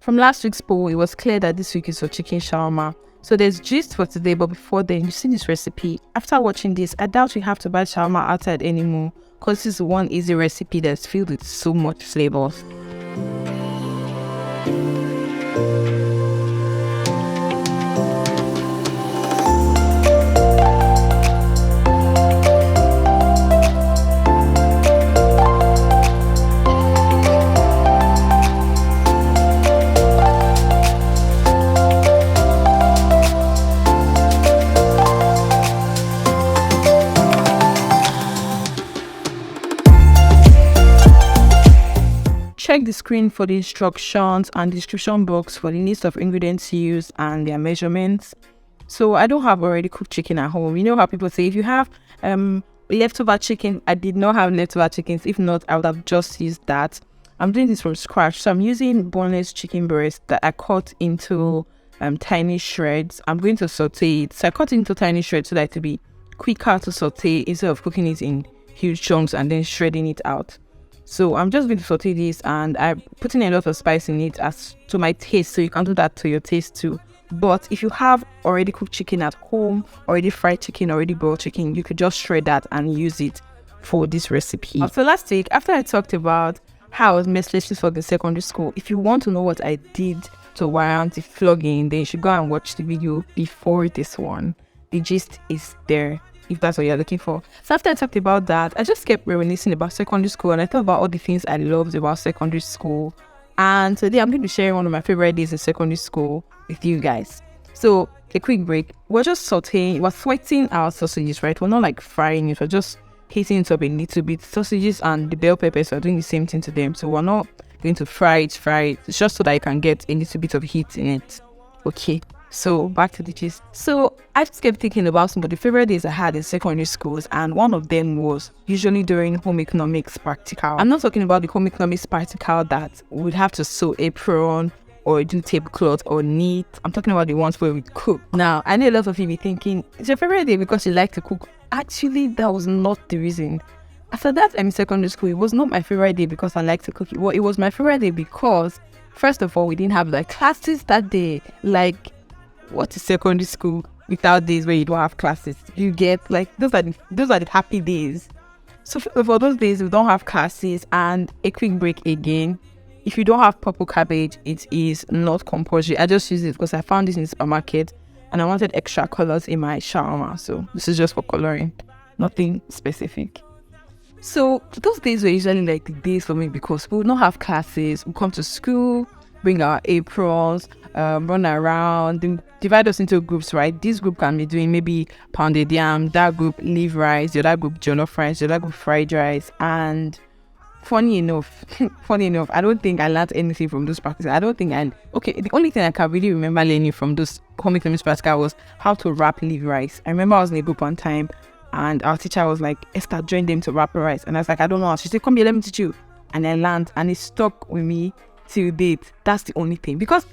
From last week's poll, it was clear that this week is for chicken shawarma. So there's gist for today, but before then, you see this recipe. After watching this, I doubt we have to buy shawarma outside anymore, because this is one easy recipe that's filled with so much flavors. Check the screen for the instructions and the description box for the list of ingredients used and their measurements. So I don't have already cooked chicken at home. You know how people say if you have leftover chicken, I did not have leftover chickens. If not, I would have just used that. I'm doing this from scratch. So I'm using boneless chicken breast that I cut into tiny shreds. I'm going to saute it. So I cut it into tiny shreds so that it will be quicker to saute instead of cooking it in huge chunks and then shredding it out. So I'm just going to saute this, and I'm putting a lot of spice in it as to my taste, so you can do that to your taste too. But if you have already cooked chicken at home, already fried chicken, already boiled chicken, you could just shred that and use it for this recipe. So last week, after I talked about how I was mercilessly flogged in secondary school, if you want to know what I did to warrant the flogging, then you should go and watch the video before this one. The gist is there, if that's what you're looking for. So after I talked about that, I just kept reminiscing about secondary school, and I thought about all the things I loved about secondary school. And today I'm going to share one of my favorite days in secondary school with you guys. So a quick break. We're just sauteing, we're sweating our sausages, right? We're not like frying it, we're just heating it up a little bit. Sausages and the bell peppers are doing the same thing to them. So we're not going to fry it. It's just so that you can get a little bit of heat in it. Okay. So back to the gist. So I just kept thinking about some of the favorite days I had in secondary schools, and one of them was usually during home economics practical. I'm not talking about the home economics practical that would have to sew apron or do tablecloth or knit. I'm talking about the ones where we cook. Now, I know a lot of you be thinking, it's your favorite day because you like to cook. Actually, that was not the reason. After that, I'm in secondary school. It was not my favorite day because I like to cook. Well, it was my favorite day because, first of all, we didn't have like classes that day. Like, what is secondary school without days where you don't have classes? You get like those are the happy days. So for those days we don't have classes. And a quick break again, if you don't have purple cabbage, it is not compulsory. I just use it because I found this in the supermarket and I wanted extra colors in my shawarma, so this is just for coloring, nothing specific. So those days were usually like the days for me because we would not have classes. We come to school, bring our aprons, run around, divide us into groups, right? This group can be doing maybe pounded yam, that group leaf rice, the other group jollof rice, the other group fried rice. And funny enough, I don't think I learned anything from those practices. The only thing I can really remember learning from those home economics practical was how to wrap leaf rice. I remember I was in a group one time and our teacher was like, Esther, join them to wrap rice. And I was like, I don't know how. She said, come here, let me teach you. And I learned, and it stuck with me till date. That's the only thing, because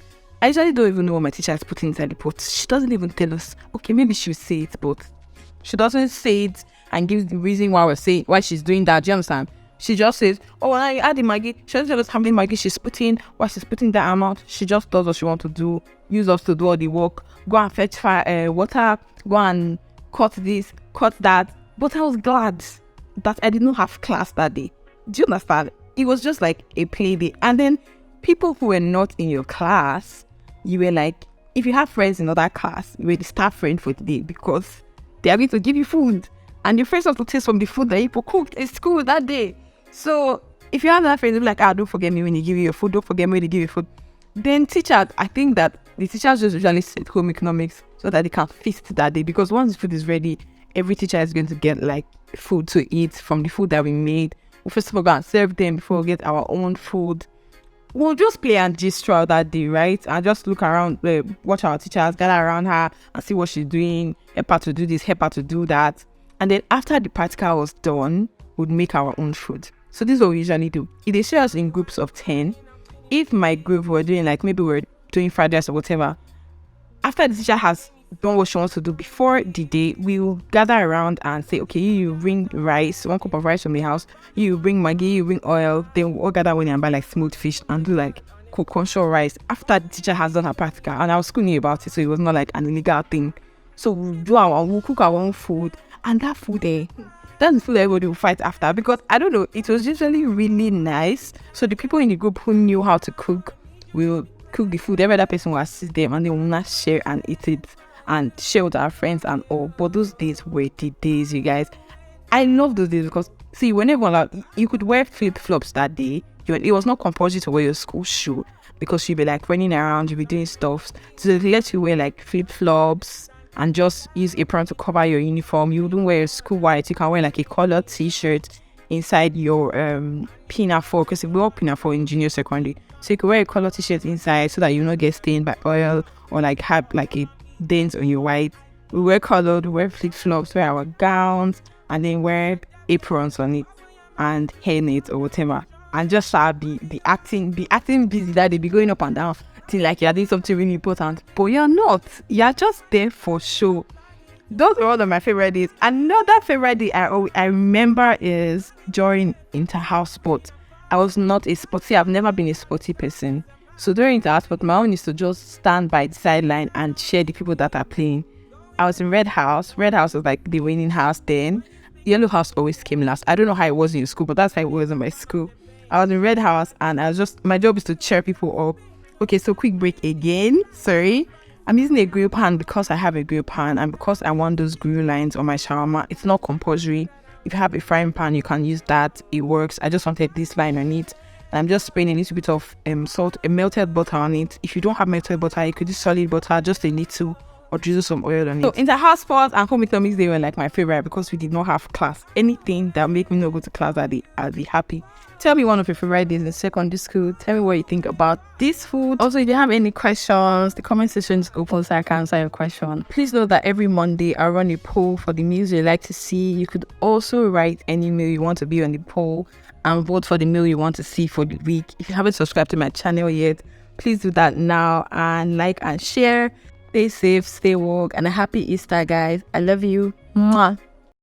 I usually don't even know what my teacher is putting inside the pot. She doesn't even tell us. Okay, maybe she'll say it, but she doesn't say it and give the reason why she's doing that. Do you understand? She just says, oh, when I add the Maggi, she doesn't tell us how many Maggi she's putting, why she's putting that amount. She just does what she wants to do, use us to do all the work, go and fetch water, go and cut this, cut that. But I was glad that I did not have class that day. Do you understand? It was just like a play day. And then people who were not in your class, you were like, if you have friends in other class, you were the staff friend for the day because they are going to give you food. And your friends have to taste from the food that people cooked in school that day. So if you have that friend, they'll be like, don't forget me when they give you your food. Don't forget me when they give you food. Then teachers, I think that the teachers just usually set home economics so that they can feast that day. Because once the food is ready, every teacher is going to get like food to eat from the food that we made. We first of all go and serve them before we get our own food. We'll just play and gist throughout that day, right? And just look around, watch our teachers, gather around her and see what she's doing, help her to do this, help her to do that. And then after the practical was done, we'd make our own food. So this is what we usually do. If they share us in groups of 10, if my group were doing like maybe we're doing fried rice or whatever, after the teacher has done what she wants to do before the day, we will gather around and say, okay, you bring rice, 1 cup of rice from the house, you bring Maggi, you bring oil, then we'll all gather when and buy like smoked fish and do like concussion rice after the teacher has done her practical, and I was schooling about it, so it was not like an illegal thing. So we'll cook our own food, and that food that's the food everybody will fight after, because I don't know, it was usually really nice. So the people in the group who knew how to cook will cook the food. Every other person will assist them, and they will not share and eat it and share with our friends and all. But those days were the days, you guys. I love those days because, see, whenever you could wear flip-flops that day. It was not compulsory to wear your school shoe, because you'd be like running around, you'd be doing stuff. So they let you wear like flip-flops and just use apron to cover your uniform. You wouldn't wear school white. You can wear like a colored t-shirt inside your pinafore, because we wore pinafore in junior secondary. So you could wear a colored t-shirt inside so that you not get stained by oil or like have like a dent on your white. We wear colored, we wear flip-flops, wear our gowns, and then wear aprons on it and hairnets or whatever. And just be acting busy that they be going up and down till like you're doing something really important, but you're not. You're just there for show. Those are all of my favorite days. Another favorite day I remember is during inter-house sport. I was not a sporty. I've never been a sporty person. So during inter-house sport, my own is to just stand by the sideline and cheer the people that are playing. I was in Red House. Red House was like the winning house then. Yellow House always came last. I don't know how it was in school, but that's how it was in my school. I was in Red House, and my job is to cheer people up. Okay, so quick break again. Sorry. I'm using a grill pan because I have a grill pan, and because I want those grill lines on my shawarma. It's not compulsory. If you have a frying pan, you can use that. It works. I just wanted this line on it. And I'm just spraying a little bit of salt, melted butter on it. If you don't have melted butter, you could use solid butter, just a little, or drizzle some oil on it. So inter-house sports and home economics, they were like my favorite because we did not have class. Anything that make me not go to class, I'll be happy. Tell me one of your favorite days in secondary school. Tell me what you think about this food. Also, if you have any questions, the comment section is open so I can answer your question. Please know that every Monday I run a poll for the meals you'd like to see. You could also write any meal you want to be on the poll and vote for the meal you want to see for the week. If you haven't subscribed to my channel yet, please do that now, and like and share. Stay safe, stay woke, and a happy Easter, guys. I love you. Mwah.